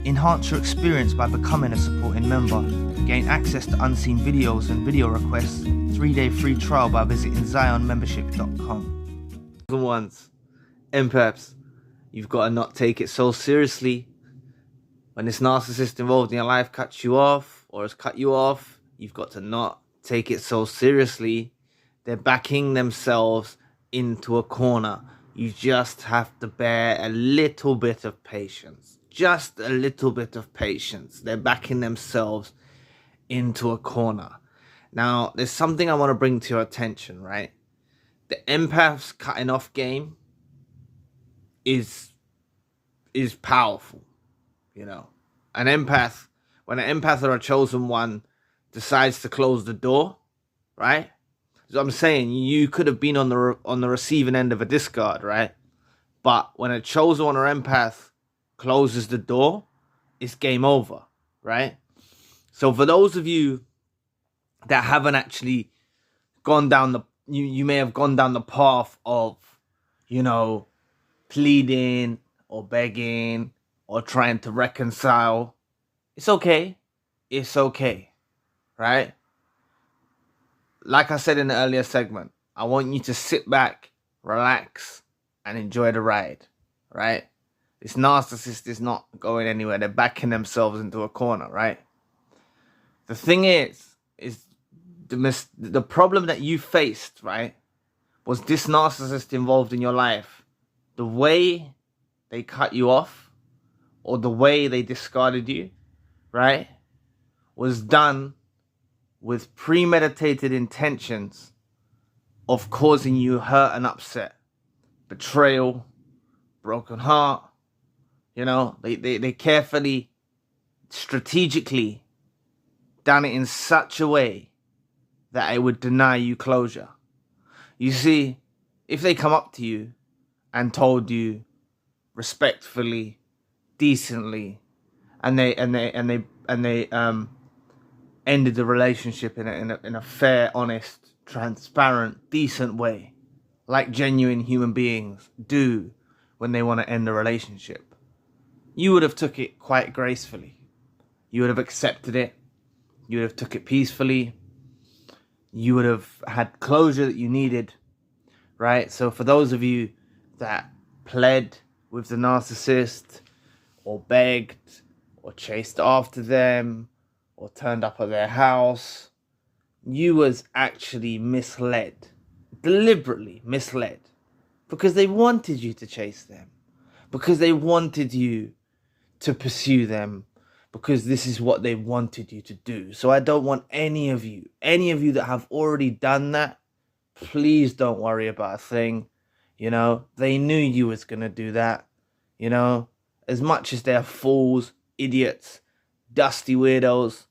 Enhance your experience by becoming a supporting member. Gain access to unseen videos and video requests. 3-day free trial by visiting zionmembership.com. Ones, empaths, you've got to not take it so seriously. When this narcissist involved in your life cuts you off or has cut you off, you've got to not take it so seriously. They're backing themselves into a corner. You just have to bear a little bit of patience. Just a little bit of patience. They're backing themselves into a corner. Now, there's something I want to bring to your attention, right? The empath's cutting off game is powerful, you know. When an empath or a chosen one decides to close the door, right? So I'm saying you could have been on the receiving end of a discard, right? But when a chosen one or empath closes the door, it's game over, right? So for those of you that haven't actually gone down you may have gone down the path of, you know, pleading or begging or trying to reconcile. It's okay. It's okay, right? Like I said in the earlier segment, I want you to sit back, relax, and enjoy the ride, right? This narcissist is not going anywhere. They're backing themselves into a corner, right? The thing is the problem that you faced, right, was this narcissist involved in your life. The way they cut you off or the way they discarded you, right, was done with premeditated intentions of causing you hurt and upset, betrayal, broken heart. You know, they carefully, strategically done it in such a way that it would deny you closure. You see, if they come up to you and told you respectfully, decently, and they ended the relationship in a fair, honest, transparent, decent way, like genuine human beings do when they want to end a relationship, you would have took it quite gracefully. You would have accepted it. You would have took it peacefully. You would have had closure that you needed, right? So for those of you that pled with the narcissist or begged or chased after them or turned up at their house, you was actually misled, deliberately misled, because they wanted you to chase them, because they wanted you to pursue them, because this is what they wanted you to do. So I don't want any of you that have already done that, please don't worry about a thing. You know, they knew you was going to do that. You know, as much as they're fools, idiots, dusty weirdos,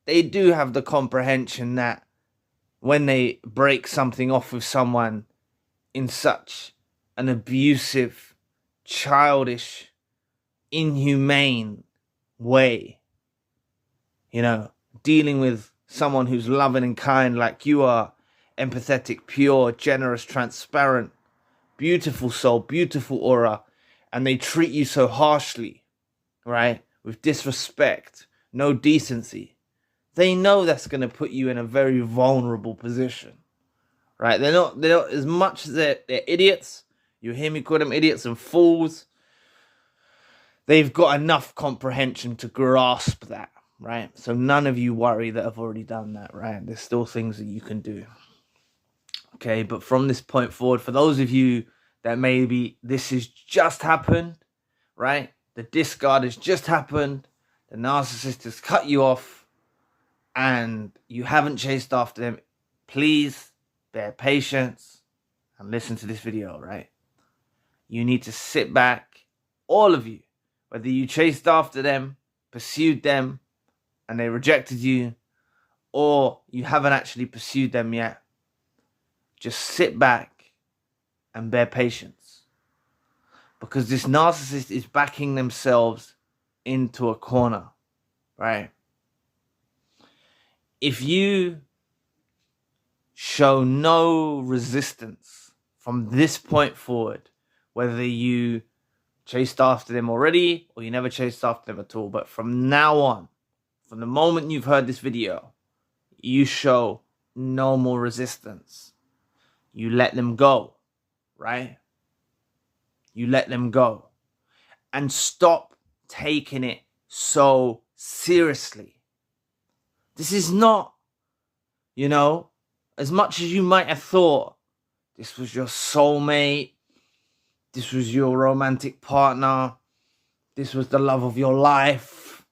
they do have the comprehension that when they break something off with someone in such an abusive, childish, inhumane way, you know, dealing with someone who's loving and kind like you are, empathetic, pure, generous, transparent, beautiful soul, beautiful aura, and they treat you so harshly, right, with disrespect, no decency, they know that's going to put you in a very vulnerable position, right? They're not as much as they're idiots. You hear me call them idiots and fools. They've got enough comprehension to grasp that, right? So none of you worry that have already done that, right? There's still things that you can do. Okay, but from this point forward, for those of you that maybe this has just happened, right? The discard has just happened. The narcissist has cut you off and you haven't chased after them. Please bear patience and listen to this video, right? You need to sit back, all of you, whether you chased after them, pursued them, and they rejected you, or you haven't actually pursued them yet, just sit back and bear patience. Because this narcissist is backing themselves into a corner, right? If you show no resistance from this point forward, whether you chased after them already, or you never chased after them at all. But from now on, from the moment you've heard this video, you show no more resistance. You let them go, right? You let them go. And stop taking it so seriously. This is not, as much as you might have thought this was your soulmate, this was your romantic partner, this was the love of your life,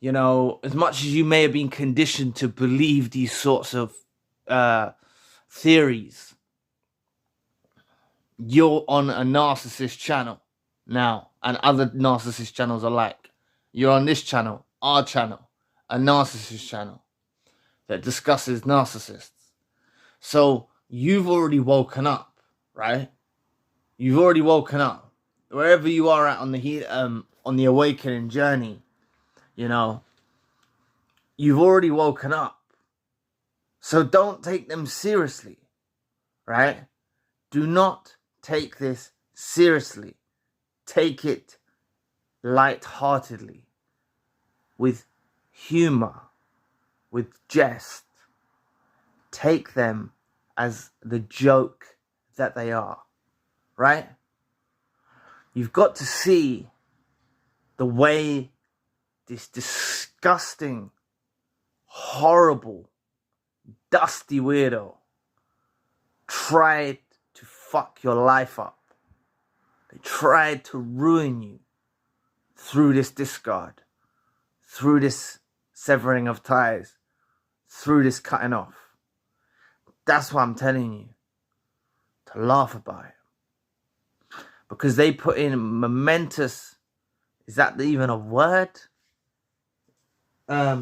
as much as you may have been conditioned to believe these sorts of theories, you're on a narcissist channel now, and other narcissist channels alike. You're on this channel, our channel, a narcissist channel that discusses narcissists. So you've already woken up, right? You've already woken up. Wherever you are at on the awakening journey, you've already woken up. So don't take them seriously, right? Do not take this seriously. Take it lightheartedly, with humor, with jest. Take them as the joke that they are, right? You've got to see the way this disgusting, horrible, dusty weirdo tried to fuck your life up. They tried to ruin you through this discard, through this severing of ties, through this cutting off. That's why I'm telling you to laugh about it. Because they put in momentous, is that even a word? Not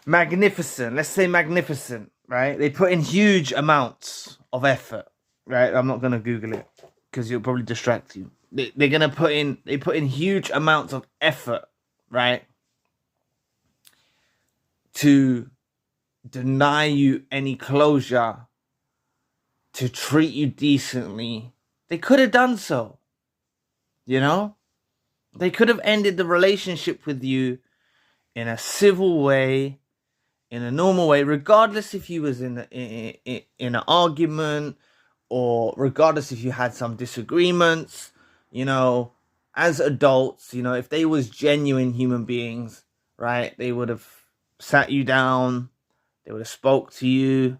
magnificent. Let's say magnificent, right? They put in huge amounts of effort, right? I'm not going to Google it because it'll probably distract you. They put in huge amounts of effort, right? To deny you any closure, to treat you decently. They could have done so, They could have ended the relationship with you in a civil way, in a normal way, regardless if you was in an argument, or regardless if you had some disagreements, as adults, if they was genuine human beings, right? They would have sat you down, they would have spoke to you,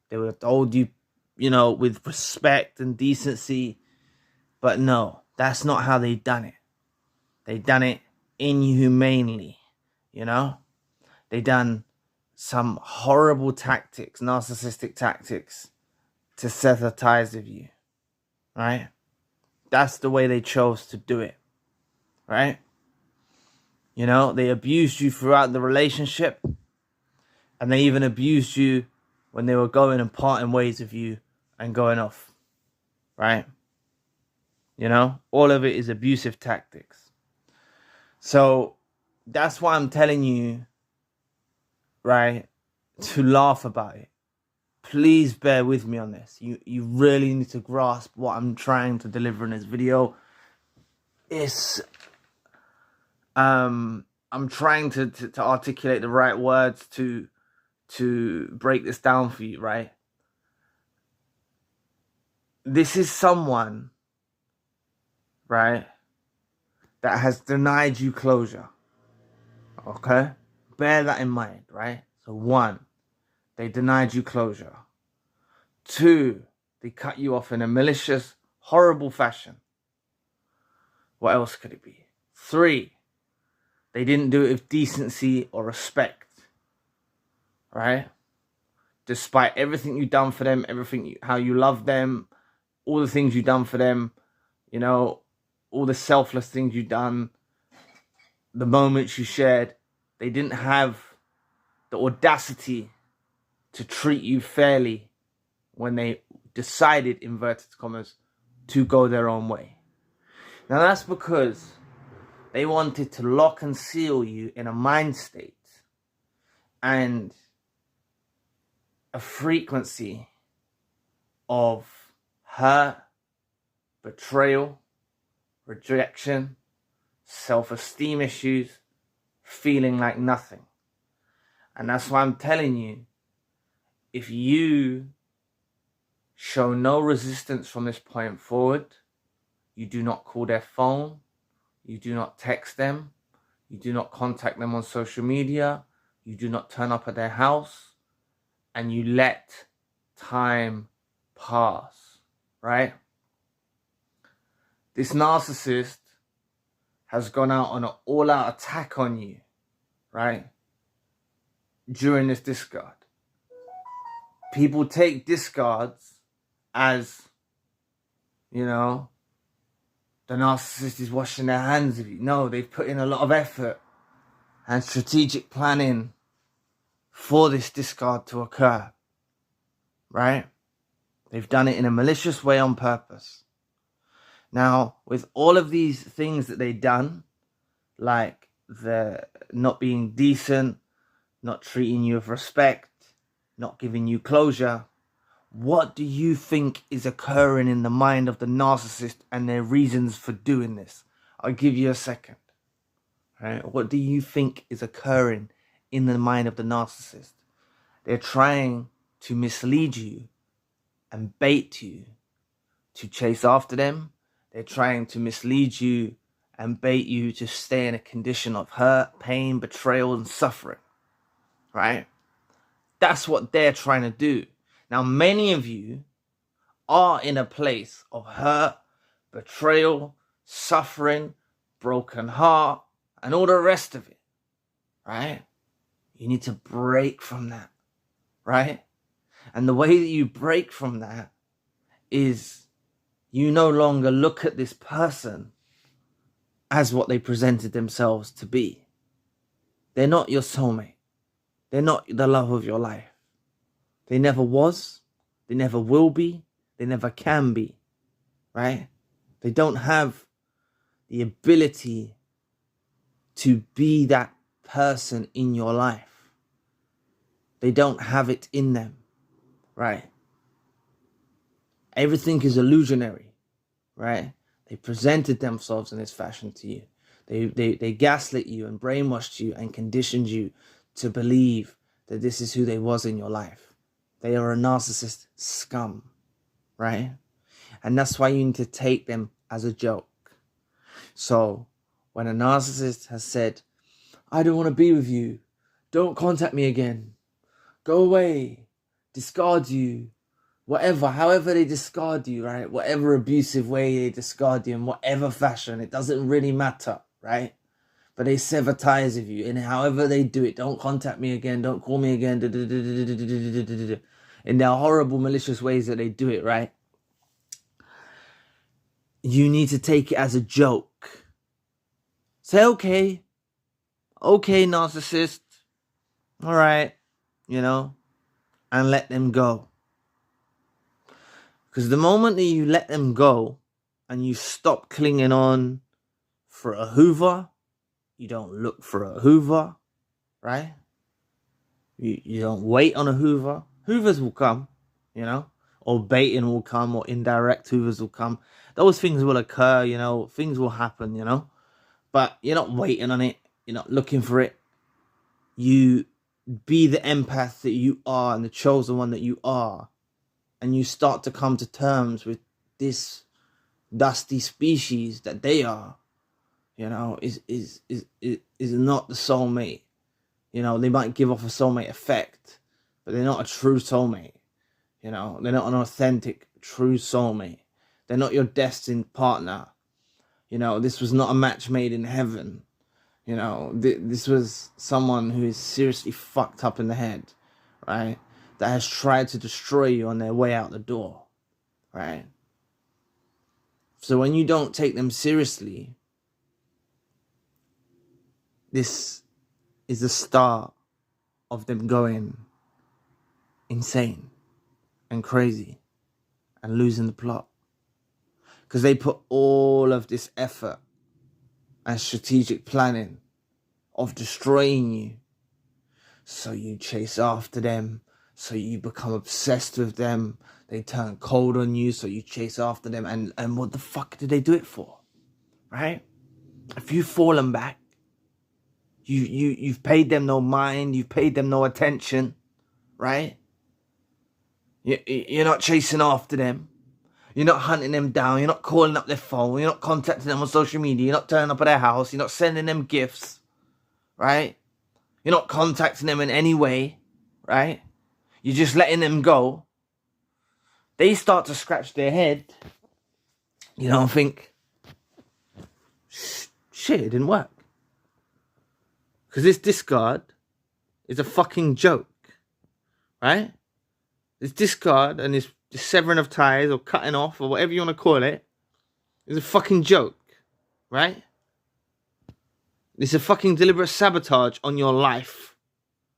they would have told you, with respect and decency. But no, that's not how they done it. They done it inhumanely, They done some horrible tactics, narcissistic tactics, to sever ties with you, right? That's the way they chose to do it, right? They abused you throughout the relationship, and they even abused you when they were going and parting ways with you and going off, right? All of it is abusive tactics. So that's why I'm telling you, right, to laugh about it. Please bear with me on this. You really need to grasp what I'm trying to deliver in this video. I'm trying to articulate the right words to break this down for you, right? This is someone, right, that has denied you closure. Okay? Bear that in mind, right? So 1, they denied you closure. 2, they cut you off in a malicious, horrible fashion. What else could it be? 3, they didn't do it with decency or respect, right? Despite everything you've done for them, how you love them, all the things you've done for them, all the selfless things you've done, the moments you shared, they didn't have the audacity to treat you fairly when they decided, inverted commas, to go their own way. Now that's because they wanted to lock and seal you in a mind state and a frequency of hurt, betrayal, rejection, self-esteem issues, feeling like nothing. And that's why I'm telling you, if you show no resistance from this point forward, you do not call their phone, you do not text them, you do not contact them on social media, you do not turn up at their house, and you let time pass, right? This narcissist has gone out on an all-out attack on you, right? During this discard. People take discards as, you know, the narcissist is washing their hands of you. No, they've put in a lot of effort and strategic planning for this discard to occur, right? They've done it in a malicious way on purpose. Now, with all of these things that they've done, like the not being decent, not treating you with respect, not giving you closure, what do you think is occurring in the mind of the narcissist and their reasons for doing this? I'll give you a second. Right? What do you think is occurring in the mind of the narcissist? They're trying to mislead you and bait you to chase after them. They're trying to mislead you and bait you to stay in a condition of hurt, pain, betrayal, and suffering. Right? That's what they're trying to do. Now, many of you are in a place of hurt, betrayal, suffering, broken heart, and all the rest of it, right? You need to break from that, right? And the way that you break from that is you no longer look at this person as what they presented themselves to be. They're not your soulmate. They're not the love of your life. They never was, they never will be, they never can be, right? They don't have the ability to be that person in your life. They don't have it in them, right? Everything is illusionary, right? They presented themselves in this fashion to you. They gaslit you and brainwashed you and conditioned you to believe that this is who they was in your life. They are a narcissist scum, right? And that's why you need to take them as a joke. So when a narcissist has said, I don't want to be with you, don't contact me again, go away, discard you, whatever, however they discard you, right? Whatever abusive way they discard you in whatever fashion, it doesn't really matter, right? But they sever ties with you, and however they do it, don't contact me again, don't call me again, in their horrible, malicious ways that they do it, right? You need to take it as a joke. Say, okay, narcissist, all right, you know, and let them go. Because the moment that you let them go and you stop clinging on for a Hoover, you don't look for a Hoover, right? You don't wait on a Hoover. Hoovers will come, you know, or baiting will come, or indirect Hoovers will come. Those things will occur, you know, things will happen, you know, but you're not waiting on it. You're not looking for it. You be the empath that you are and the chosen one that you are. And you start to come to terms with this dusty species that they are. You know, is not the soulmate. You know, they might give off a soulmate effect, but they're not a true soulmate. You know, they're not an authentic, true soulmate. They're not your destined partner. You know, this was not a match made in heaven. You know, this was someone who is seriously fucked up in the head, right? That has tried to destroy you on their way out the door, right? So when you don't take them seriously, this is the start of them going insane and crazy and losing the plot. Because they put all of this effort and strategic planning of destroying you. So you chase after them, so you become obsessed with them, They turn cold on you, so you chase after them. And what the fuck did they do it for? Right? If you've fallen back, you've paid them no mind, you've paid them no attention, right? You're not chasing after them. You're not hunting them down. You're not calling up their phone. You're not contacting them on social media. You're not turning up at their house. You're not sending them gifts, right? You're not contacting them in any way, right? You're just letting them go. They start to scratch their head, and think, shit, it didn't work. Because this discard is a fucking joke, right? This discard and this severing of ties or cutting off or whatever you want to call it is a fucking joke, right? It's a fucking deliberate sabotage on your life.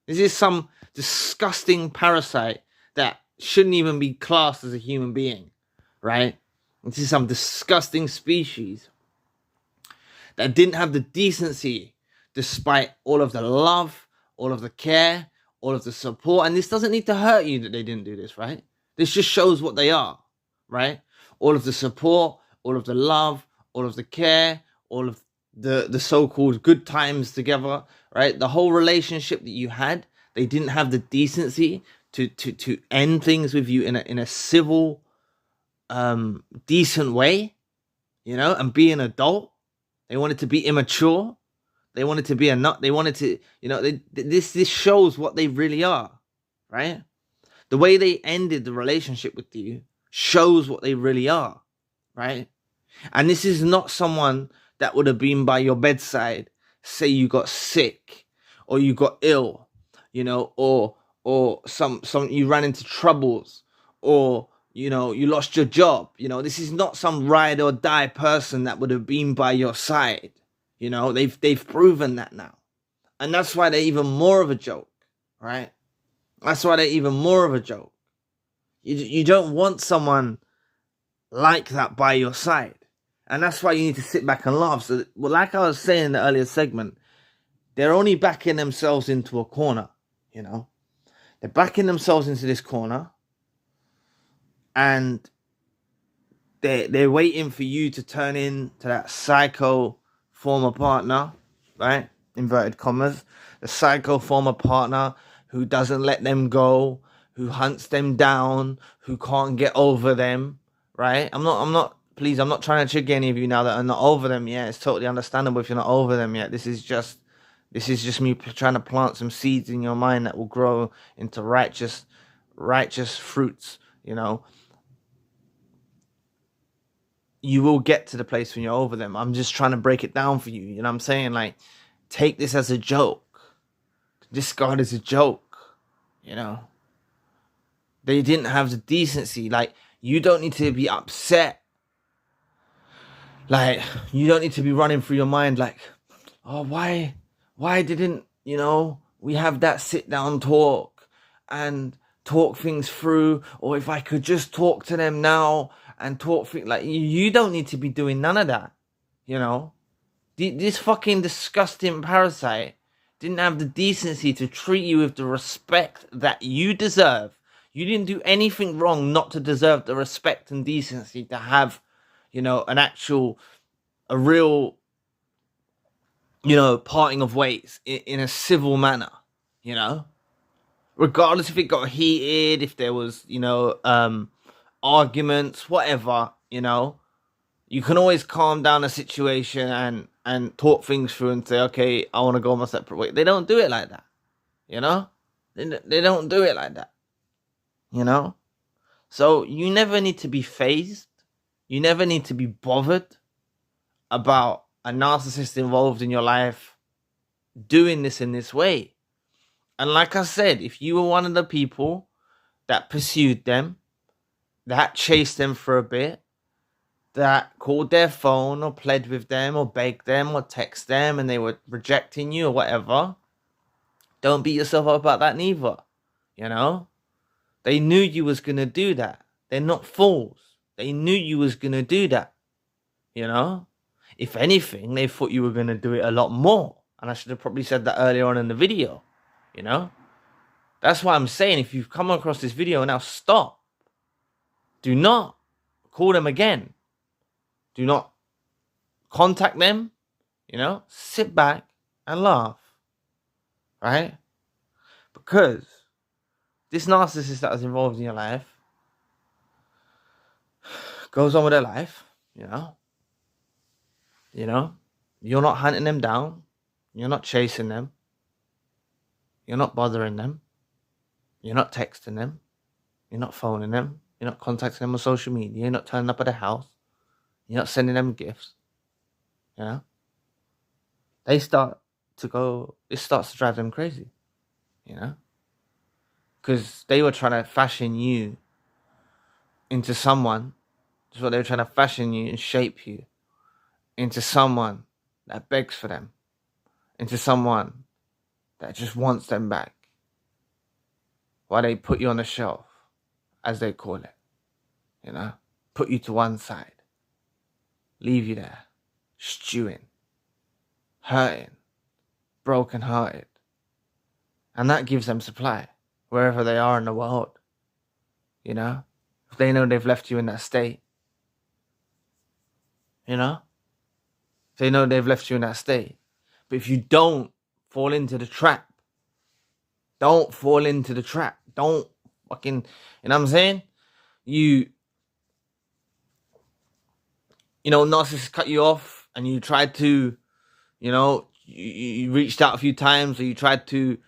This is some disgusting parasite that shouldn't even be classed as a human being, right? This is some disgusting species that didn't have the decency, despite all of the love, all of the care, all of the support. And this doesn't need to hurt you that they didn't do this, right? This just shows what they are, right? All of the support, all of the love, all of the care, all of the so-called good times together, right? The whole relationship that you had, they didn't have the decency to end things with you in a civil, decent way, and be an adult. They wanted to be immature. They wanted to be a nut. They wanted to, this shows what they really are, right? The way they ended the relationship with you shows what they really are, right? And this is not someone that would have been by your bedside, say you got sick or you got ill, or some you ran into troubles, or you lost your job. This is not some ride or die person that would have been by your side. They've proven that now. And that's why they're even more of a joke, right? That's why they're even more of a joke. You don't want someone like that by your side. And that's why you need to sit back and laugh. So, like I was saying in the earlier segment, they're only backing themselves into a corner, They're backing themselves into this corner. And they're waiting for you to turn into that psycho former partner, right? Inverted commas. The psycho former partner who doesn't let them go, who hunts them down, who can't get over them, right? I'm not trying to trick any of you now that are not over them yet. It's totally understandable if you're not over them yet. This is just me trying to plant some seeds in your mind that will grow into righteous fruits, You will get to the place when you're over them. I'm just trying to break it down for you. You know what I'm saying? Like, take this as a joke. Discard is a joke. They didn't have the decency. Like, you don't need to be upset. Like, you don't need to be running through your mind like, oh, why didn't, we have that sit down talk and talk things through, or if I could just talk to them now and talk things, like, you don't need to be doing none of that, This fucking disgusting parasite didn't have the decency to treat you with the respect that you deserve. You didn't do anything wrong not to deserve the respect and decency to have, a real, parting of ways in a civil manner, regardless if it got heated, if there was, arguments, whatever, you can always calm down a situation and talk things through and say, okay, I want to go my separate way. They don't do it like that, They don't do it like that, So you never need to be fazed. You never need to be bothered about a narcissist involved in your life doing this in this way. And like I said, if you were one of the people that pursued them, that chased them for a bit, that called their phone or pled with them or begged them or text them and they were rejecting you or whatever, don't beat yourself up about that neither. They knew you was going to do that. They're not fools. They knew you was going to do that. If anything, they thought you were going to do it a lot more. And I should have probably said that earlier on in the video. That's why I'm saying, if you've come across this video, now stop. Do not call them again. Do not contact them. Sit back and laugh. Right? Because this narcissist that was involved in your life goes on with their life, You're not hunting them down. You're not chasing them. You're not bothering them. You're not texting them. You're not phoning them. You're not contacting them on social media. You're not turning up at their house. You're not sending them gifts. They start to go, it starts to drive them crazy, because they were trying to fashion you into someone. That's what they were trying to fashion you and shape you into someone that begs for them, into someone that just wants them back, while they put you on the shelf, as they call it, put you to one side, leave you there, stewing, hurting, broken-hearted. And that gives them supply wherever they are in the world, if they know they've left you in that state, if they know they've left you in that state. But if you don't fall into the trap, don't fucking, what I'm saying? Narcissists cut you off, and you tried to, you reached out a few times, or you tried to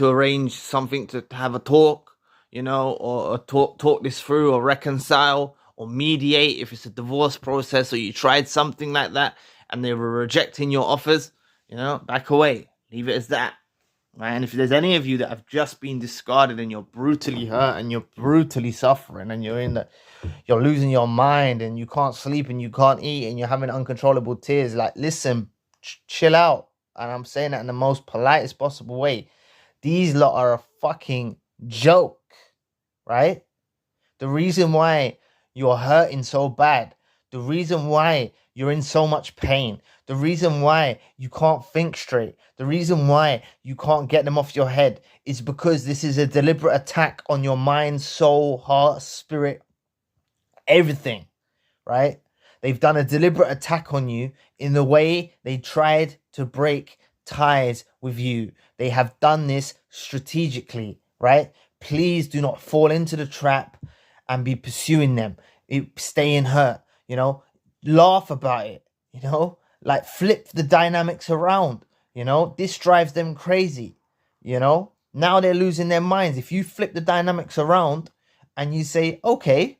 arrange something to have a talk, or talk this through, or reconcile, or mediate if it's a divorce process, or you tried something like that and they were rejecting your offers, back away, leave it as that. Right? And if there's any of you that have just been discarded and you're brutally hurt and you're brutally suffering and you're losing your mind and you can't sleep and you can't eat and you're having uncontrollable tears, like, listen, chill out. And I'm saying that in the most politest possible way. These lot are a fucking joke, right? The reason why you're hurting so bad, the reason why you're in so much pain, the reason why you can't think straight, the reason why you can't get them off your head is because this is a deliberate attack on your mind, soul, heart, spirit, everything, right? They've done a deliberate attack on you in the way they tried to break ties with you. They have done this strategically, right? Please do not fall into the trap and be pursuing them. Staying hurt, laugh about it, like flip the dynamics around, this drives them crazy, now they're losing their minds. If you flip the dynamics around and you say, okay,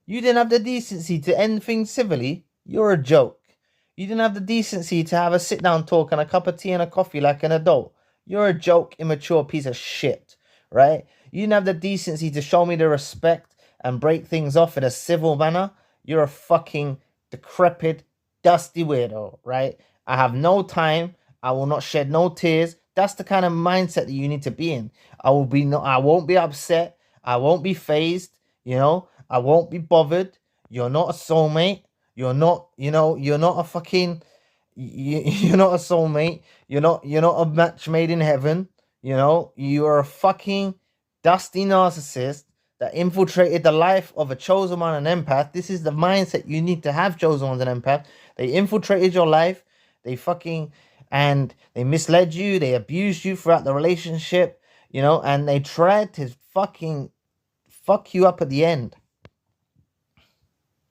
you didn't have the decency to end things civilly, you're a joke. You didn't have the decency to have a sit down talk and a cup of tea and a coffee like an adult, you're a joke, immature piece of shit, right? You didn't have the decency to show me the respect and break things off in a civil manner, you're a fucking decrepit, dusty weirdo, right? I have no time. I will not shed no tears. That's the kind of mindset that you need to be in. I won't be upset. I won't be phased. I won't be bothered. You're not a soulmate. You're not a fucking. You're not a soulmate. You're not a match made in heaven. You are a fucking dusty narcissist that infiltrated the life of a chosen one, an empath. This is the mindset you need to have, chosen ones, an empath. They infiltrated your life. And they misled you. They abused you throughout the relationship, and they tried to fucking fuck you up at the end.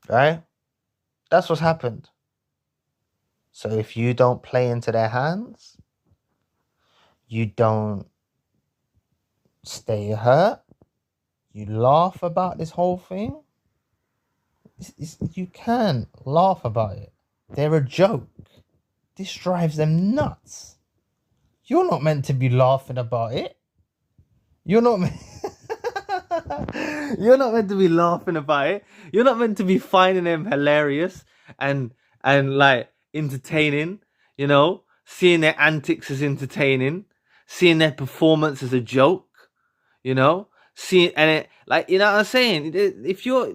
Right? That's what's happened. So if you don't play into their hands, you don't stay hurt, you laugh about this whole thing, you can laugh about it. They're a joke. This drives them nuts. You're not meant to be laughing about it. You're not meant to be laughing about it. You're not meant to be finding them hilarious and like entertaining, seeing their antics as entertaining, seeing their performance as a joke, seeing, and it, like, what I'm saying? If you're,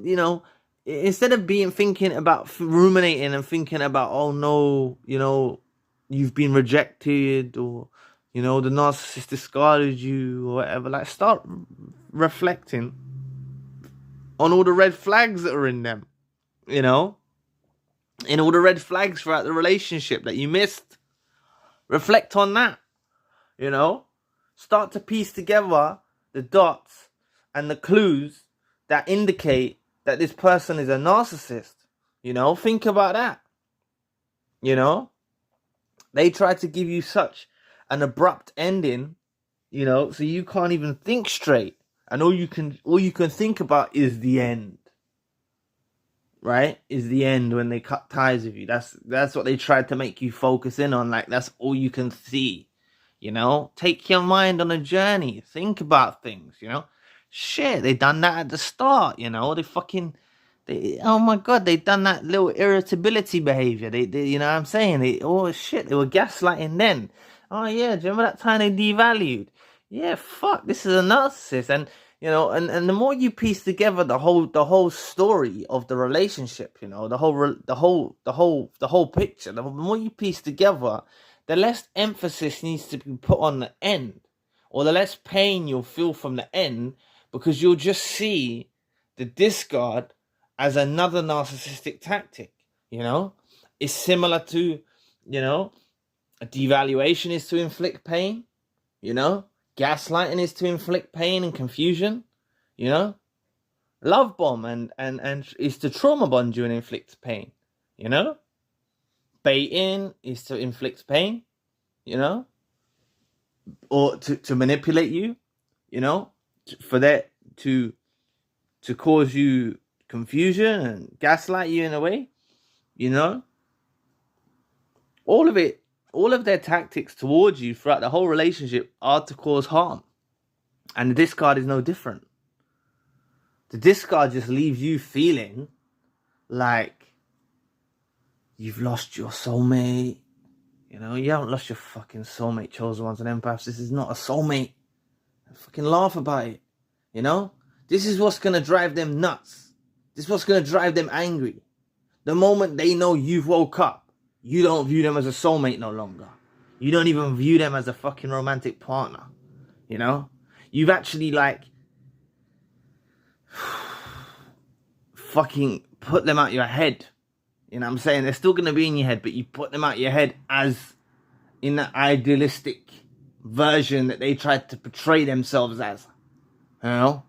instead of thinking about ruminating and thinking about, oh no, you've been rejected, or, the narcissist discarded you, or whatever, like, start reflecting on all the red flags that are in them, you know, in all the red flags throughout the relationship that you missed. Reflect on that, you know. Start to piece together the dots and the clues that indicate that this person is a narcissist. You know, think about that. You know, they try to give you such an abrupt ending, you know, so you can't even think straight, and all you can think about is the end. Right? Is the end when they cut ties with you. That's what they tried to make you focus in on. Like, that's all you can see. You know, take your mind on a journey. Think about things, you know. Shit, they done that at the start, you know. Oh my God, they done that little irritability behavior. They you know what I'm saying? They were gaslighting then. Oh yeah, do you remember that time they devalued? Yeah, fuck, this is a narcissist. And you know, and the more you piece together the whole story of the relationship, you know, the whole picture, the more you piece together, the less emphasis needs to be put on the end, or the less pain you'll feel from the end, because you'll just see the discard as another narcissistic tactic. You know, it's similar to, you know, a devaluation is to inflict pain. You know, gaslighting is to inflict pain and confusion. You know, love bomb and is to trauma bond you and inflict pain. You know, baiting is to inflict pain, you know, or to manipulate you, you know, for that to cause you confusion and gaslight you in a way, you know. All of their tactics towards you throughout the whole relationship are to cause harm. And the discard is no different. The discard just leaves you feeling like you've lost your soulmate. You know, you haven't lost your fucking soulmate, chosen ones and empaths. This is not a soulmate. Fucking laugh about it. You know? This is what's going to drive them nuts. This is what's going to drive them angry. The moment they know you've woke up, you don't view them as a soulmate no longer. You don't even view them as a fucking romantic partner. You know? You've actually, like, fucking put them out your head. You know what I'm saying? They're still going to be in your head, but you put them out your head as in that idealistic version that they tried to portray themselves as. You know?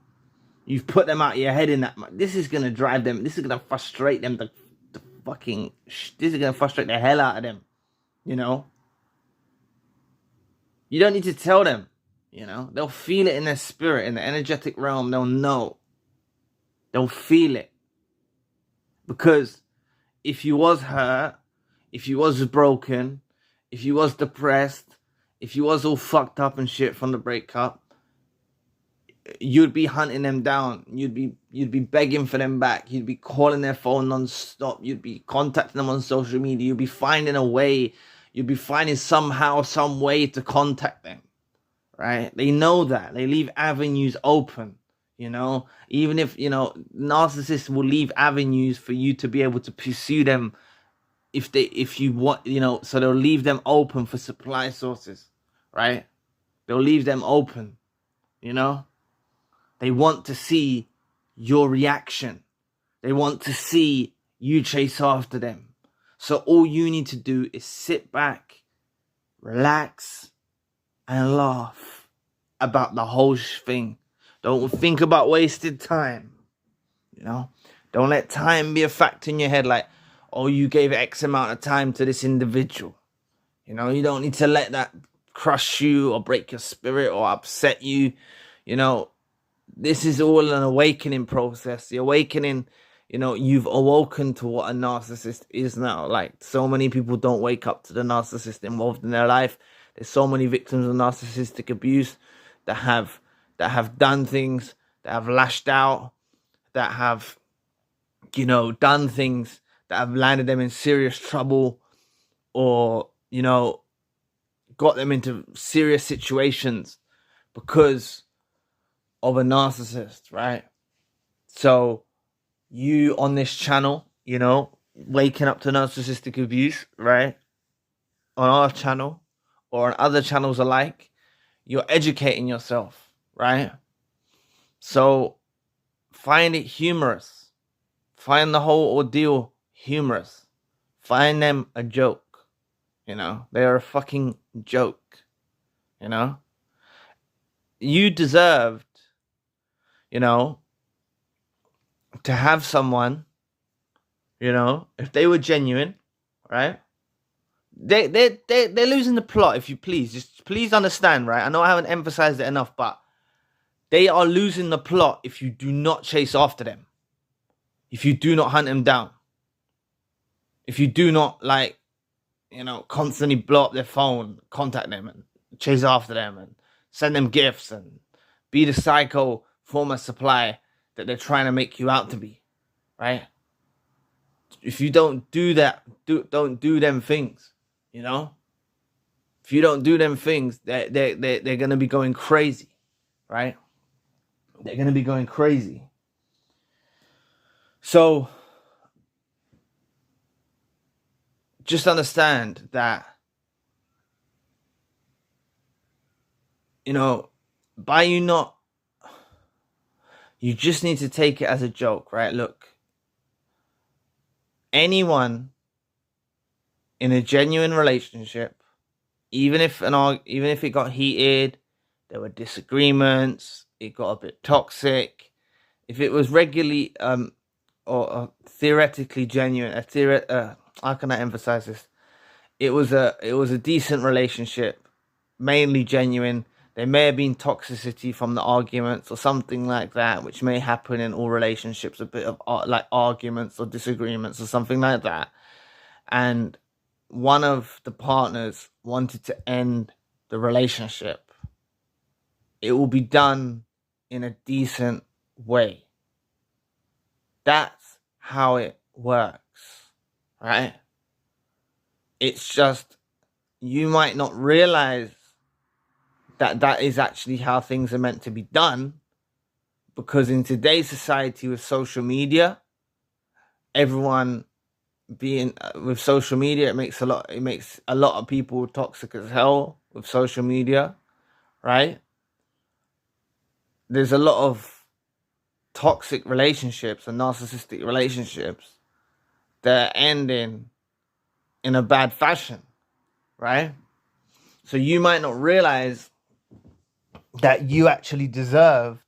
You've put them out your head in that. This is going to drive them. This is going to frustrate them. This is going to frustrate the hell out of them. You know? You don't need to tell them. You know? They'll feel it in their spirit, in the energetic realm. They'll know. They'll feel it. Because if you was hurt, if you was broken, if you was depressed, if you was all fucked up and shit from the breakup, you'd be hunting them down. You'd be begging for them back. You'd be calling their phone non-stop. You'd be contacting them on social media. You'd be finding a way. You'd be finding somehow, some way to contact them. Right? They know that. They leave avenues open. You know, even if, you know, narcissists will leave avenues for you to be able to pursue them if you want, you know, so they'll leave them open for supply sources, right? They'll leave them open, you know? They want to see your reaction. They want to see you chase after them. So all you need to do is sit back, relax, and laugh about the whole thing. Don't think about wasted time, you know? Don't let time be a factor in your head like, oh, you gave X amount of time to this individual. You know, you don't need to let that crush you or break your spirit or upset you. You know, this is all an awakening process. The awakening, you know, you've awoken to what a narcissist is now. Like, so many people don't wake up to the narcissist involved in their life. There's so many victims of narcissistic abuse that have done things, that have lashed out, that have, you know, done things that have landed them in serious trouble or, you know, got them into serious situations because of a narcissist, right? So you on this channel, you know, waking up to narcissistic abuse, right? On our channel or on other channels alike, you're educating yourself, right? So find it humorous. Find the whole ordeal humorous. Find them a joke. You know, they are a fucking joke. You know, you deserved, you know, to have someone, you know, if they were genuine, right? They're losing the plot, if you please. Just please understand, right? I know I haven't emphasized it enough, but they are losing the plot if you do not chase after them. If you do not hunt them down. If you do not, like, you know, constantly blow up their phone, contact them and chase after them and send them gifts and be the psycho former supply that they're trying to make you out to be, right? If you don't do that, don't do them things, you know? If you don't do them things, they're going to be going crazy, right? They're going to be going crazy. So, just understand that, you know, by you not, you just need to take it as a joke, right? Look, anyone in a genuine relationship, even if it got heated, there were disagreements, it got a bit toxic, if it was regularly or theoretically genuine, how can I emphasize this? It was a decent relationship, mainly genuine. There may have been toxicity from the arguments or something like that, which may happen in all relationships, a bit of like arguments or disagreements or something like that. And one of the partners wanted to end the relationship. It will be done in a decent way. That's how it works, right? It's just, you might not realize that is actually how things are meant to be done, because in today's society with social media, everyone being with social media, it makes a lot of people toxic as hell with social media, right? There's a lot of toxic relationships and narcissistic relationships that are ending in a bad fashion, right? So you might not realize that you actually deserved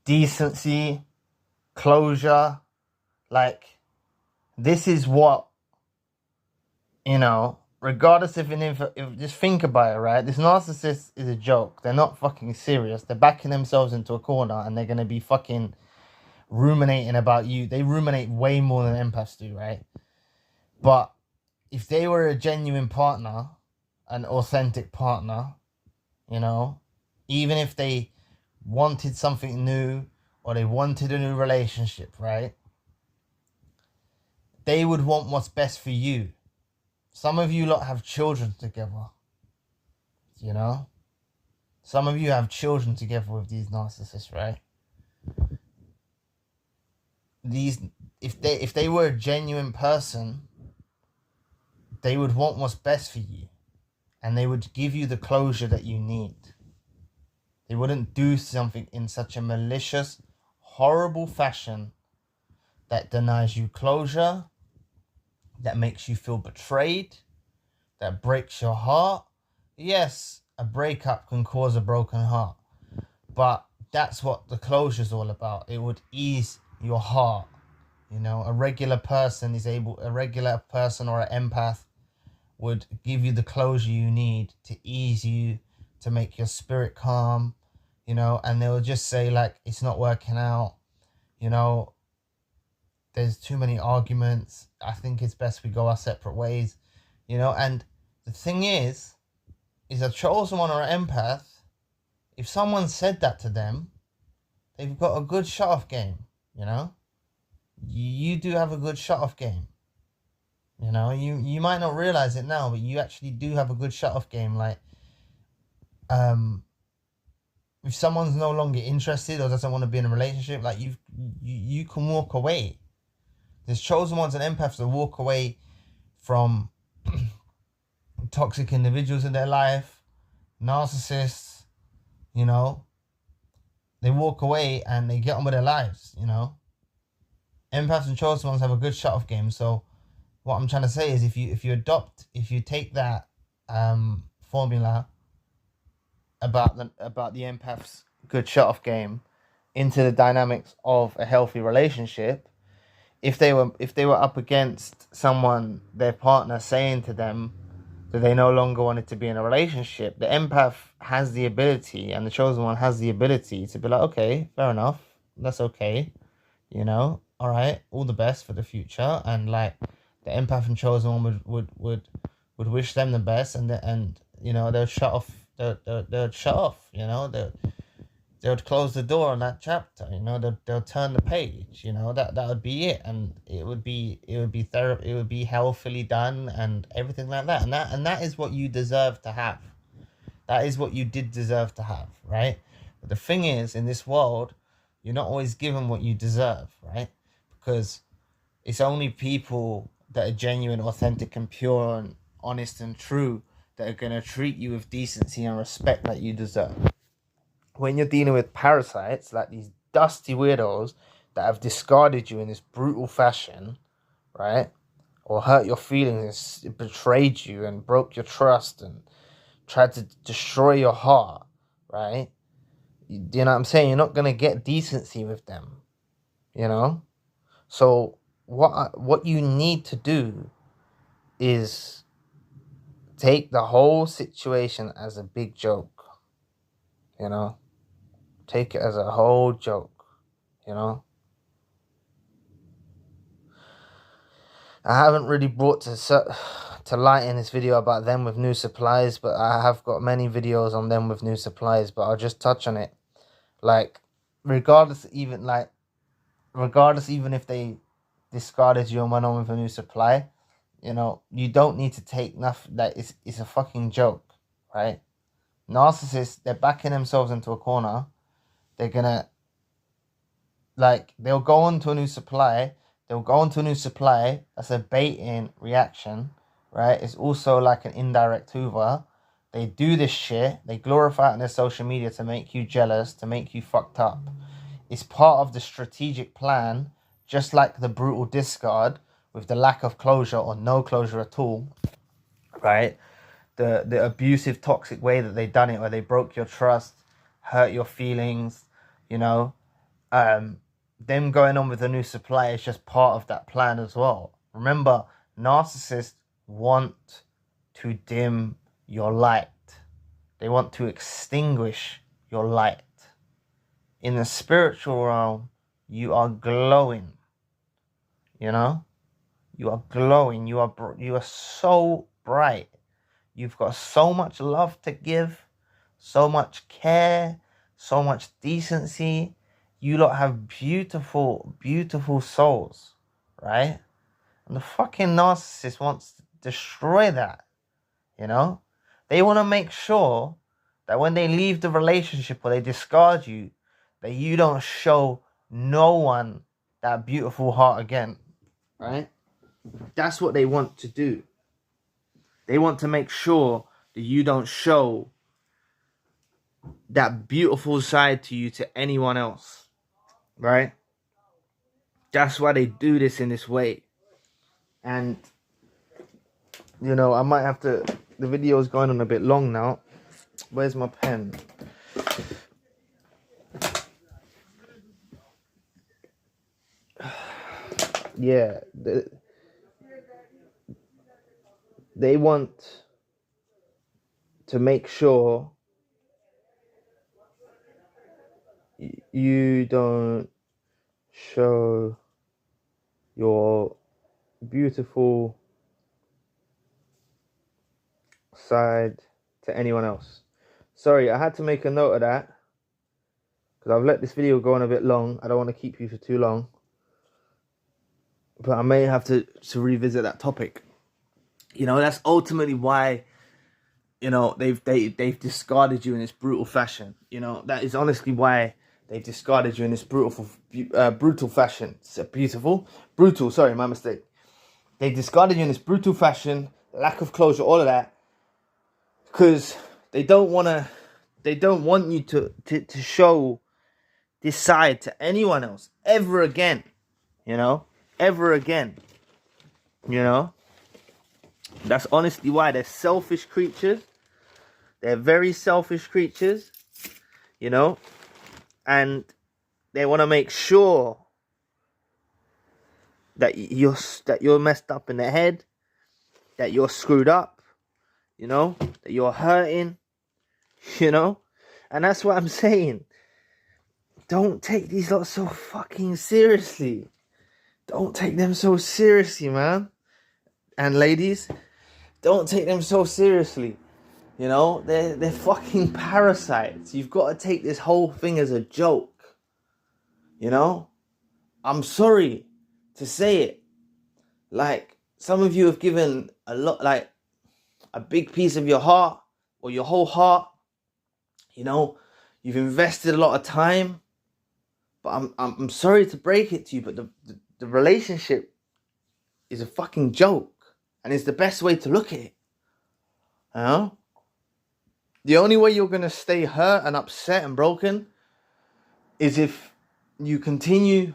decency, closure. Like, this is what, you know, regardless if just think about it, right? This narcissist is a joke. They're not fucking serious. They're backing themselves into a corner and they're going to be fucking ruminating about you. They ruminate way more than empaths do, right? But if they were a genuine partner, an authentic partner, you know, even if they wanted something new or they wanted a new relationship, right? They would want what's best for you. Some of you lot have children together, you know? Some of you have children together with these narcissists, right? If they were a genuine person, they would want what's best for you. And they would give you the closure that you need. They wouldn't do something in such a malicious, horrible fashion that denies you closure, that makes you feel betrayed, that breaks your heart. Yes, a breakup can cause a broken heart, but that's what the closure is all about. It would ease your heart. You know, a regular person or an empath would give you the closure you need to ease you, to make your spirit calm, you know, and they'll just say, like, it's not working out, you know, there's too many arguments, I think it's best we go our separate ways, you know. And the thing is a chosen one or an empath, if someone said that to them, they've got a good shut-off game, you know. You do have a good shut-off game. You know, you might not realize it now, but you actually do have a good shut-off game. Like, if someone's no longer interested or doesn't want to be in a relationship, like, you can walk away. There's chosen ones and empaths that walk away from toxic individuals in their life, narcissists, you know. they walk away and they get on with their lives, you know. Empaths and chosen ones have a good shut-off game. So what I'm trying to say is if you take that formula about the empath's good shut-off game into the dynamics of a healthy relationship, if they were up against someone, their partner saying to them that they no longer wanted to be in a relationship, the empath has the ability, and the chosen one has the ability to be like, okay, fair enough, that's okay, you know, all right, all the best for the future, and like the empath and chosen one would wish them the best, and you know they'll shut off, they'll shut off, you know, they would close the door on that chapter, you know, they'll turn the page, you know, that would be it, and it would be therapy, it would be healthily done and everything like that, and that is what you deserve to have. That is what you did deserve to have, right? But the thing is, in this world, you're not always given what you deserve, right? Because it's only people that are genuine, authentic, and pure, and honest and true that are going to treat you with decency and respect that you deserve. When you're dealing with parasites, like these dusty weirdos that have discarded you in this brutal fashion, right? Or hurt your feelings, betrayed you and broke your trust and tried to destroy your heart, right? You know what I'm saying? You're not going to get decency with them, you know? So what you need to do is take the whole situation as a big joke, you know? Take it as a whole joke, you know? I haven't really brought to light in this video about them with new supplies, but I have got many videos on them with new supplies, but I'll just touch on it. Like, regardless even if they discarded you and went on with a new supply, you know, you don't need to take nothing. That it's a fucking joke, right? Narcissists, they're backing themselves into a corner. They're gonna, like, they'll go on to a new supply. That's a bait-in reaction, right? It's also like an indirect Hoover. They do this shit. They glorify it on their social media to make you jealous, to make you fucked up. It's part of the strategic plan, just like the brutal discard with the lack of closure or no closure at all, right? The abusive, toxic way that they done it, where they broke your trust, hurt your feelings, you know. Them going on with a new supply is just part of that plan as well. Remember, narcissists want to dim your light. They want to extinguish your light. In the spiritual realm, you are glowing. You know? You are glowing. You are so bright. You've got so much love to give, so much care, so much decency. You lot have beautiful, beautiful souls, right? And the fucking narcissist wants to destroy that, you know? They want to make sure that when they leave the relationship or they discard you, that you don't show no one that beautiful heart again, right? That's what they want to do. They want to make sure that you don't show that beautiful side to you to anyone else, right? That's why they do this in this way. And, you know, I might have to... The video is going on a bit long now. Where's my pen? Yeah. They want to make sure you don't show your beautiful side to anyone else. Sorry, I had to make a note of that because I've let this video go on a bit long. I don't want to keep you for too long, but I may have to revisit that topic. You know, that's ultimately why, you know, they've discarded you in this brutal fashion. You know, that is honestly why they've discarded you in this brutal fashion. So brutal. Sorry, my mistake. They discarded you in this brutal fashion, lack of closure, all of that, because they don't want you to show this side to anyone else ever again, you know, ever again, you know. That's honestly why they're selfish creatures. They're very selfish creatures, you know, and they want to make sure that you're messed up in the head, that you're screwed up, you know, that you're hurting, you know. And that's what I'm saying. Don't take these lots so fucking seriously. Don't take them so seriously, man. And ladies, don't take them so seriously. You know, they're fucking parasites. You've got to take this whole thing as a joke. You know? I'm sorry to say it. Like, some of you have given a lot, like, a big piece of your heart, or your whole heart. You know, you've invested a lot of time. But I'm sorry to break it to you, but the relationship is a fucking joke. And it's the best way to look at it. You know? The only way you're going to stay hurt and upset and broken is if you continue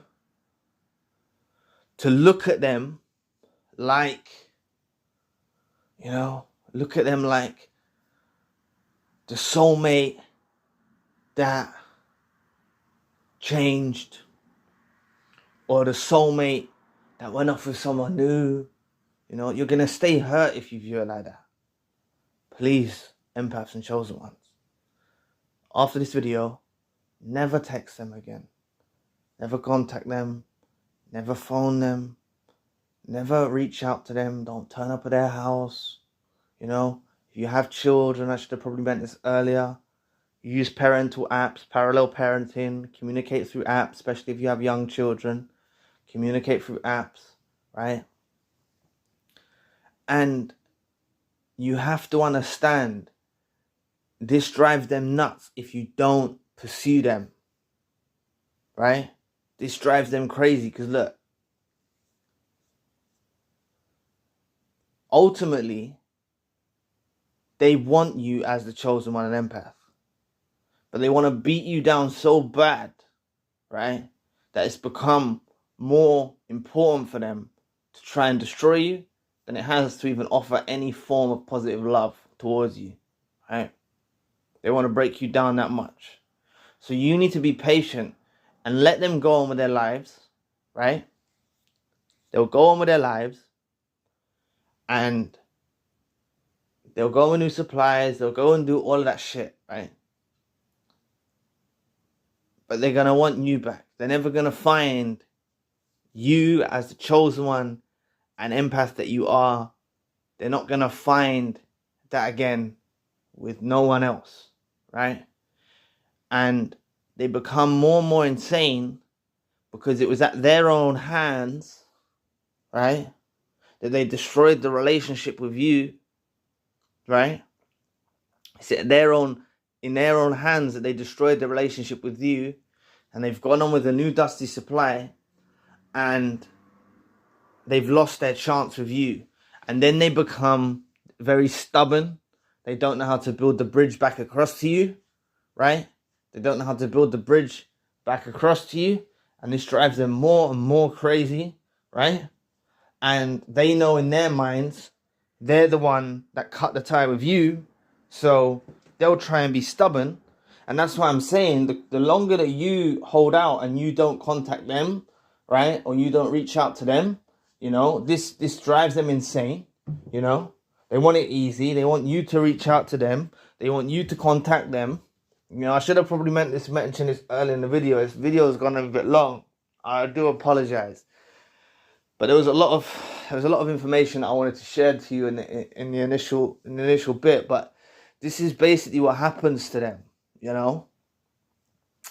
to look at them like, you know, look at them like the soulmate that changed, or the soulmate that went off with someone new. You know, you're going to stay hurt if you view it like that. Please, empaths and chosen ones, after this video, never text them again. Never contact them. Never phone them. Never reach out to them. Don't turn up at their house. You know, if you have children, I should have probably meant this earlier. Use parental apps, parallel parenting, communicate through apps, especially if you have young children. Communicate through apps, right? And you have to understand, this drives them nuts if you don't pursue them, right? This drives them crazy because look, ultimately, they want you as the chosen one, an empath. But they want to beat you down so bad, right, that it's become more important for them to try and destroy you than it has to even offer any form of positive love towards you, right? They want to break you down that much. So you need to be patient and let them go on with their lives, right? They'll go on with their lives, and they'll go with new supplies, they'll go and do all of that shit, right? But they're going to want you back. They're never going to find you as the chosen one and empath that you are. They're not going to find that again with no one else, right? And they become more and more insane because it was at their own hands, right, that they destroyed the relationship with you, right? It's in their own hands that they destroyed the relationship with you, and they've gone on with a new dusty supply, and they've lost their chance with you. And then they become very stubborn. They don't know how to build the bridge back across to you, right? They don't know how to build the bridge back across to you, and this drives them more and more crazy, right? And they know in their minds they're the one that cut the tie with you, so they'll try and be stubborn. And that's why I'm saying the longer that you hold out and you don't contact them, right, or you don't reach out to them, you know, this drives them insane. You know, they want it easy. They want you to reach out to them. They want you to contact them. You know, I should have probably mentioned this early in the video. This video has gone a bit long. I do apologize. But there was a lot of information I wanted to share to you in the initial bit. But this is basically what happens to them. You know,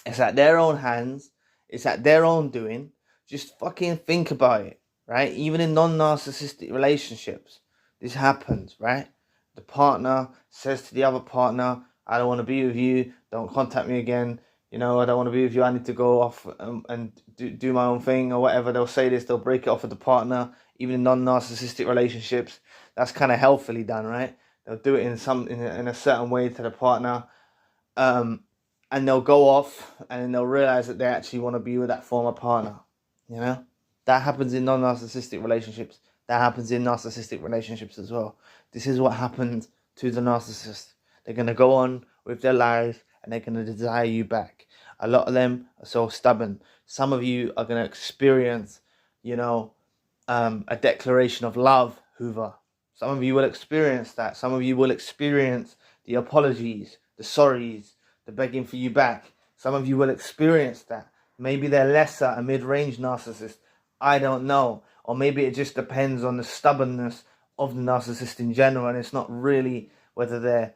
it's at their own hands. It's at their own doing. Just fucking think about it, right? Even in non-narcissistic relationships, this happens, right? The partner says to the other partner, I don't want to be with you. Don't contact me again. You know, I don't want to be with you. I need to go off and do my own thing or whatever. They'll say this. They'll break it off with the partner. Even in non-narcissistic relationships, that's kind of healthily done, right? They'll do it in a certain way to the partner. and they'll go off and then they'll realize that they actually want to be with that former partner. You know, that happens in non-narcissistic relationships. That happens in narcissistic relationships as well. This is what happens to the narcissist. They're going to go on with their lives and they're going to desire you back. A lot of them are so stubborn. Some of you are going to experience, a declaration of love, Hoover. Some of you will experience that. Some of you will experience the apologies, the sorries, the begging for you back. Some of you will experience that. Maybe they're lesser, a mid-range narcissist. I don't know. Or maybe it just depends on the stubbornness of the narcissist in general, and it's not really whether they're,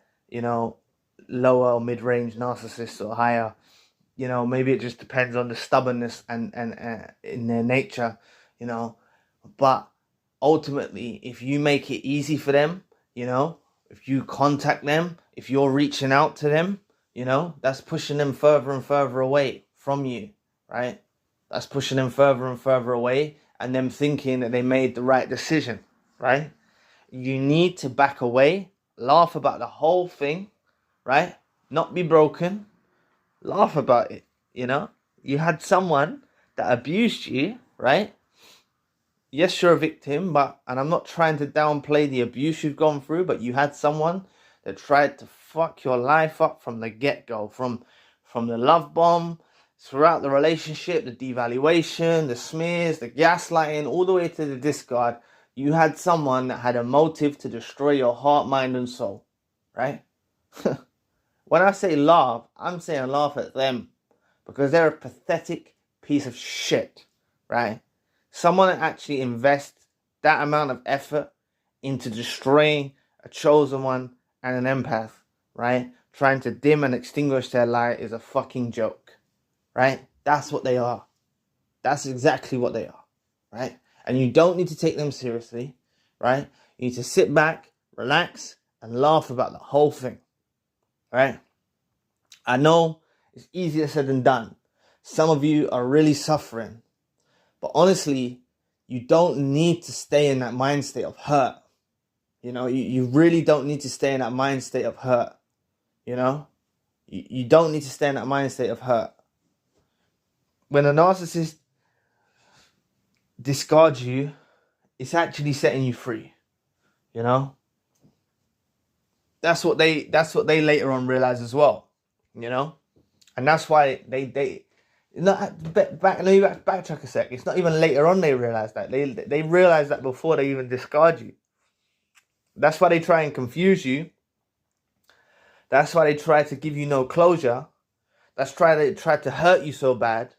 lower or mid-range narcissists or higher. Maybe it just depends on the stubbornness and in their nature, But ultimately, if you make it easy for them, if you contact them, if you're reaching out to them, that's pushing them further and further away from you, right? That's pushing them further and further away and them thinking that they made the right decision, right? You need to back away, laugh about the whole thing, right? Not be broken, laugh about it, You had someone that abused you, right? Yes, you're a victim, and I'm not trying to downplay the abuse you've gone through, but you had someone that tried to fuck your life up from the get-go, from the love bomb, throughout the relationship, the devaluation, the smears, the gaslighting, all the way to the discard. You had someone that had a motive to destroy your heart, mind, and soul, right? When I say laugh, I'm saying laugh at them because they're a pathetic piece of shit, right? Someone that actually invests that amount of effort into destroying a chosen one and an empath, right? Trying to dim and extinguish their light is a fucking joke, right? That's what they are. That's exactly what they are, right? And you don't need to take them seriously, right? You need to sit back, relax, and laugh about the whole thing, right? I know it's easier said than done. Some of you are really suffering. But honestly, you don't need to stay in that mind state of hurt. You really don't need to stay in that mind state of hurt. You don't need to stay in that mind state of hurt. When a narcissist discards you, it's actually setting you free. That's what they later on realize as well. And that's why they backtrack a sec. It's not even later on they realize that. They realize that before they even discard you. That's why they try and confuse you. That's why they try to give you no closure. They try to hurt you so bad,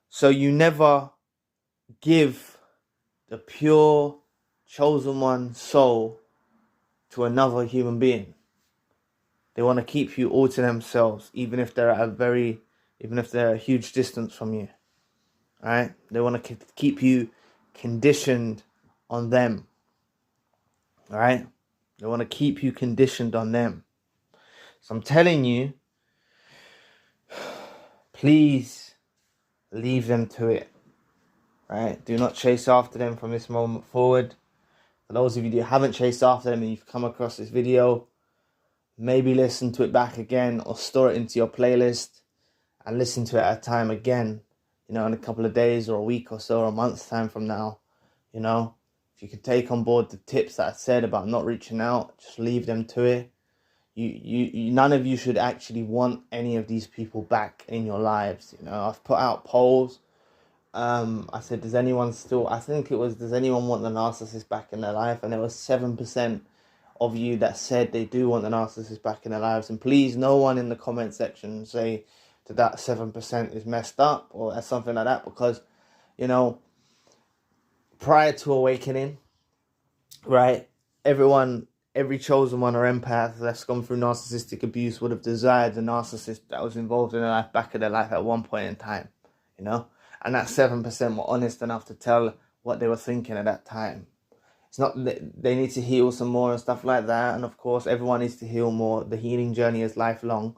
so you never give the pure, chosen one soul to another human being. They want to keep you all to themselves, even if they're a huge distance from you. All right? They want to keep you conditioned on them. All right? They want to keep you conditioned on them. So I'm telling you, please leave them to it. Right? Do not chase after them from this moment forward. For those of you who haven't chased after them and you've come across this video, maybe listen to it back again or store it into your playlist and listen to it at a time again, in a couple of days or a week or so or a month's time from now. If you could take on board the tips that I said about not reaching out, just leave them to it. None of you should actually want any of these people back in your lives. I've put out polls. I said, does anyone want the narcissist back in their life? And there was 7% of you that said they do want the narcissist back in their lives. And please, no one in the comment section say that 7% is messed up or something like that, because, prior to awakening, right, every chosen one or empath that's gone through narcissistic abuse would have desired the narcissist that was involved in their life back in their life at one point in time, and that 7% were honest enough to tell what they were thinking at that time. It's not that they need to heal some more and stuff like that, and of course everyone needs to heal more. The healing journey is lifelong,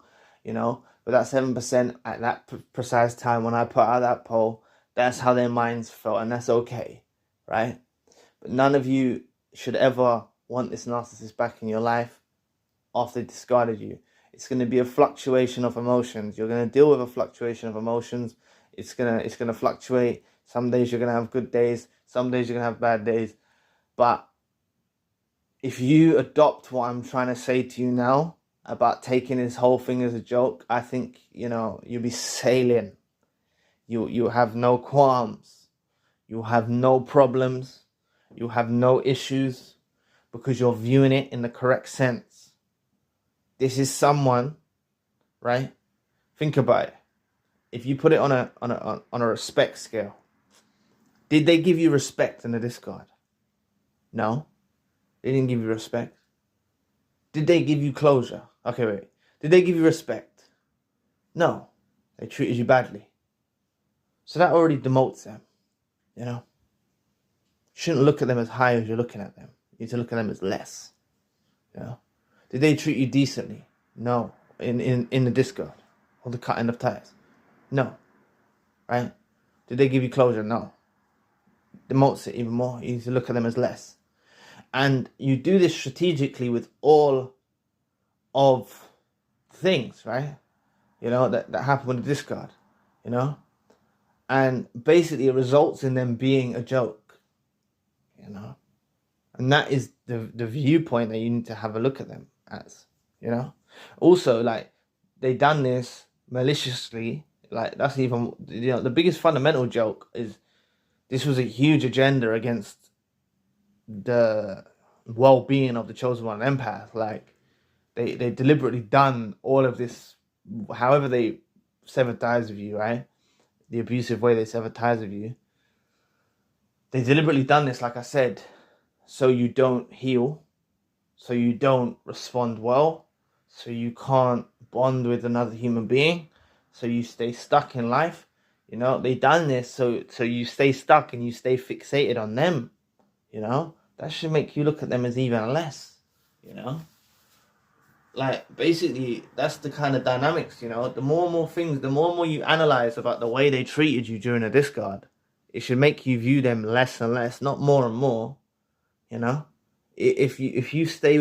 but that 7% at that precise time when I put out that poll, that's how their minds felt, and that's okay, right? But none of you should ever want this narcissist back in your life after they discarded you. It's going to be a fluctuation of emotions. You're going to deal with a fluctuation of emotions. It's gonna fluctuate. Some days you're going to have good days. Some days you're going to have bad days. But if you adopt what I'm trying to say to you now about taking this whole thing as a joke, I think, you'll be sailing. You'll have no qualms. You'll have no problems. You'll have no issues because you're viewing it in the correct sense. This is someone, right? Think about it. If you put it on a respect scale, did they give you respect in the discard? No, they didn't give you respect. Did they give you closure? Okay, wait. Did they give you respect? No, they treated you badly. So that already demotes them, Shouldn't look at them as high as you're looking at them. You need to look at them as less, Did they treat you decently? No, in the discard or the cutting of ties? No, right? Did they give you closure? No. Demotes it even more. You need to look at them as less. And you do this strategically with all of things, right? That happen with the discard, And basically it results in them being a joke, And that is the viewpoint that you need to have a look at them as, Also, like, they done this maliciously. Like, that's even, the biggest fundamental joke is this was a huge agenda against the well-being of the chosen one empath. Like, they deliberately done all of this, however they severed ties with you, right? The abusive way they severed ties with you. They deliberately done this, like I said, so you don't heal, so you don't respond well, so you can't bond with another human being, so you stay stuck in life. They done this so you stay stuck and you stay fixated on them. That should make you look at them as even less. Like, basically, that's the kind of dynamics. The more and more things, the more and more you analyze about the way they treated you during a discard, it should make you view them less and less, not more and more. If you stay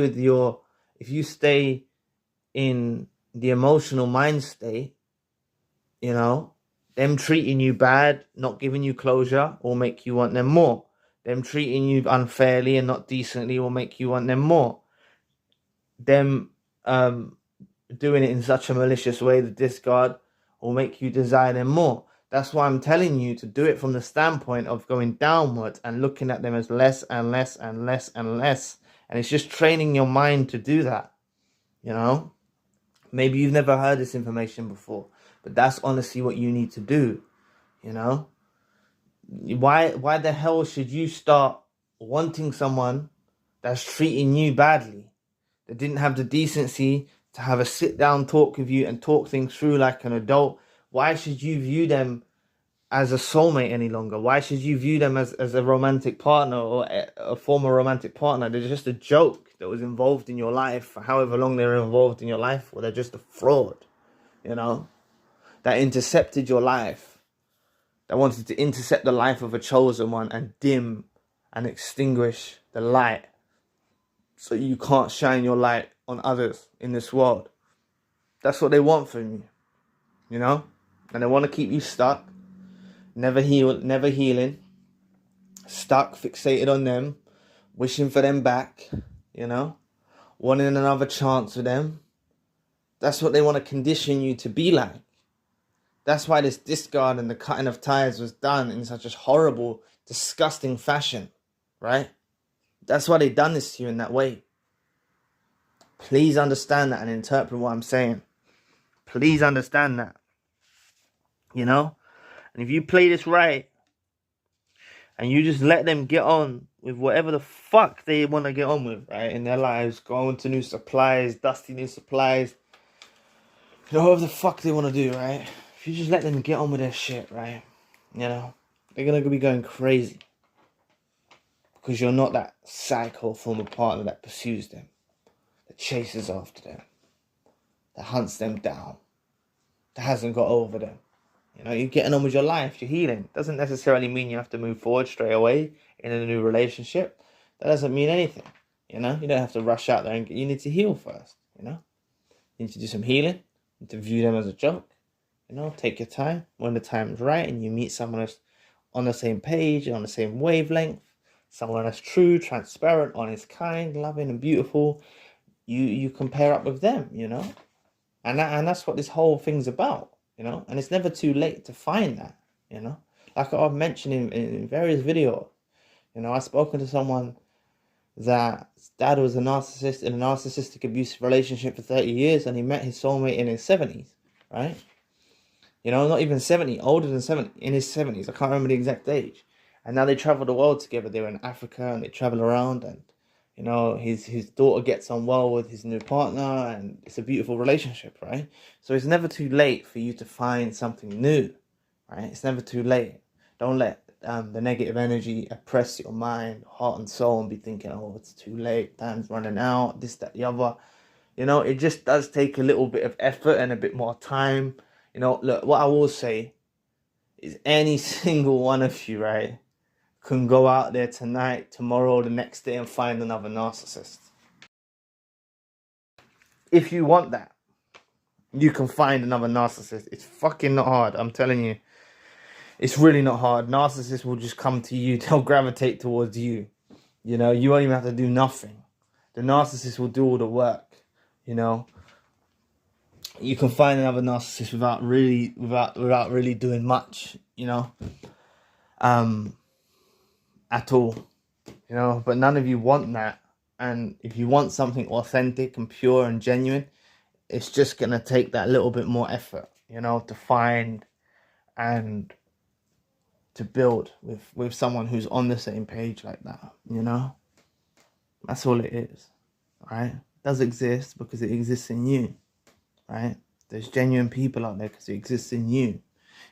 in the emotional mind state, them treating you bad, not giving you closure, will make you want them more. Them treating you unfairly and not decently will make you want them more. Them doing it in such a malicious way, the discard, will make you desire them more. That's why I'm telling you to do it from the standpoint of going downwards and looking at them as less and less and less and less. And it's just training your mind to do that. Maybe you've never heard this information before, but that's honestly what you need to do. Why the hell should you start wanting someone that's treating you badly, that didn't have the decency to have a sit down talk with you and talk things through like an adult? Why should you view them as a soulmate any longer? Why should you view them as a romantic partner or a former romantic partner? They're just a joke that was involved in your life for however long they were involved in your life, or they're just a fraud, that intercepted your life, that wanted to intercept the life of a chosen one and dim and extinguish the light so you can't shine your light on others in this world. That's what they want from you, And they want to keep you stuck, never healing, stuck, fixated on them, wishing for them back, wanting another chance with them. That's what they want to condition you to be like. That's why this discard and the cutting of ties was done in such a horrible, disgusting fashion, right? That's why they done this to you in that way. Please understand that and interpret what I'm saying. Please understand that. And if you play this right, and you just let them get on with whatever the fuck they want to get on with, right, in their lives, going to new supplies, dusty new supplies, whatever the fuck they want to do, right? If you just let them get on with their shit, right, they're going to be going crazy. Because you're not that psycho former partner that pursues them, that chases after them, that hunts them down, that hasn't got over them. You're getting on with your life, you're healing. Doesn't necessarily mean you have to move forward straight away in a new relationship. That doesn't mean anything, You don't have to rush out there, and you need to heal first, You You need to do some healing. You need to view them as a joke. You know, take your time. When the time is right and you meet someone that's on the same page, on the same wavelength, someone that's true, transparent, honest, kind, loving, and beautiful, you compare up with them, you know? And that's what this whole thing's about, you know? And it's never too late to find that, you know? Like I've mentioned in various videos, you know, I've spoken to someone that his dad was a narcissist in a narcissistic abusive relationship for 30 years, and he met his soulmate in his 70s, right? You know, not even 70, older than 70, in his 70s. I can't remember the exact age. And now they travel the world together. They were in Africa and they travel around, and, you know, his daughter gets on well with his new partner, and it's a beautiful relationship, right? So it's never too late for you to find something new, right? It's never too late. Don't let the negative energy oppress your mind, heart and soul, and be thinking, oh, it's too late, time's running out, this, that, the other. You know, it just does take a little bit of effort and a bit more time. You know, look, what I will say is any single one of you, right, can go out there tonight, tomorrow, the next day and find another narcissist. If you want that, you can find another narcissist. It's fucking not hard, I'm telling you. It's really not hard. Narcissists will just come to you. They'll gravitate towards you. You know, you won't even have to do nothing. The narcissist will do all the work, you know. You can find another narcissist without really doing much, you know, at all, you know. But none of you want that, and if you want something authentic and pure and genuine, it's just gonna take that little bit more effort, you know, to find and to build with someone who's on the same page like that, you know. That's all it is, right? It does exist because it exists in you. Right? There's genuine people out there because it exists in you.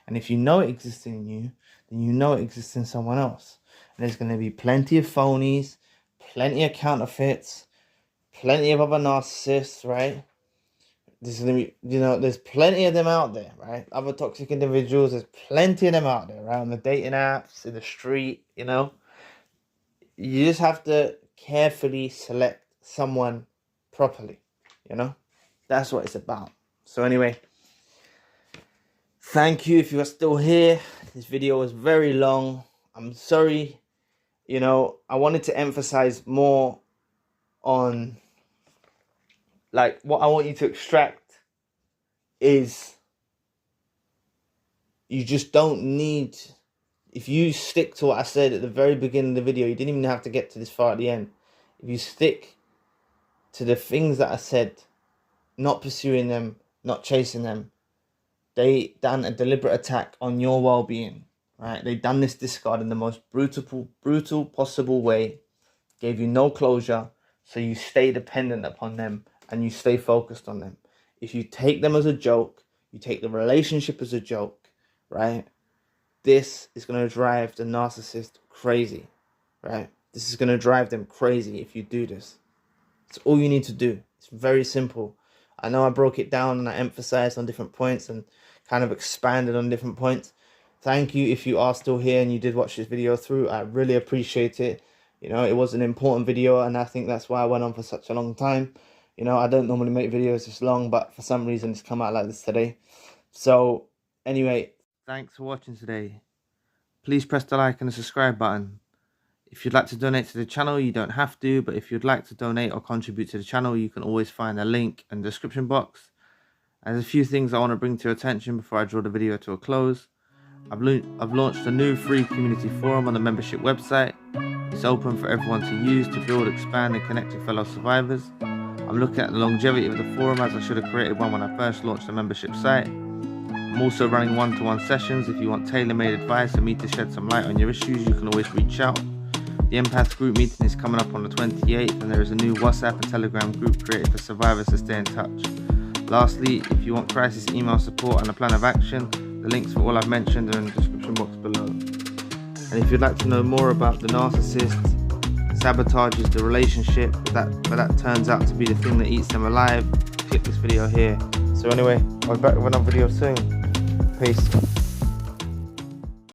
And if you know it exists in you, then you know it exists in someone else. And there's going to be plenty of phonies, plenty of counterfeits, plenty of other narcissists, right? There's going to be, you know, there's plenty of them out there, right? Other toxic individuals, there's plenty of them out there, right? On the dating apps, in the street, you know. You just have to carefully select someone properly, you know. That's what it's about. So anyway, thank you if you are still here. This video was very long. I'm sorry. You know, I wanted to emphasize more on, like, what I want you to extract is you just don't need, if you stick to what I said at the very beginning of the video, you didn't even have to get to this far at the end. If you stick to the things that I said, not pursuing them, not chasing them, they done a deliberate attack on your well-being, right? They done this discard in the most brutal possible way, gave you no closure, so you stay dependent upon them and you stay focused on them. If you take them as a joke, you take the relationship as a joke, right? This is going to drive the narcissist crazy, right? This is going to drive them crazy if you do this. It's all you need to do. It's very simple. I know I broke it down and I emphasized on different points and kind of expanded on different points. Thank you if you are still here and you did watch this video through. I really appreciate it. You know, it was an important video and I think that's why I went on for such a long time. You know, I don't normally make videos this long, but for some reason it's come out like this today. So anyway, thanks for watching today. Please press the like and the subscribe button. If you'd like to donate to the channel, you don't have to, but if you'd like to donate or contribute to the channel, you can always find a link in the description box. And there's a few things I want to bring to your attention before I draw the video to a close. I've launched a new free community forum on the membership website. It's open for everyone to use to build, expand and connect with fellow survivors. I'm looking at the longevity of the forum, as I should have created one when I first launched the membership site. I'm also running one-to-one sessions. If you want tailor-made advice and me to shed some light on your issues, you can always reach out. The Empath group meeting is coming up on the 28th, and there is a new WhatsApp and Telegram group created for survivors to stay in touch. Lastly, if you want crisis email support and a plan of action, the links for all I've mentioned are in the description box below. And if you'd like to know more about the narcissist, sabotages the relationship, but that turns out to be the thing that eats them alive, click this video here. So anyway, I'll be back with another video soon. Peace.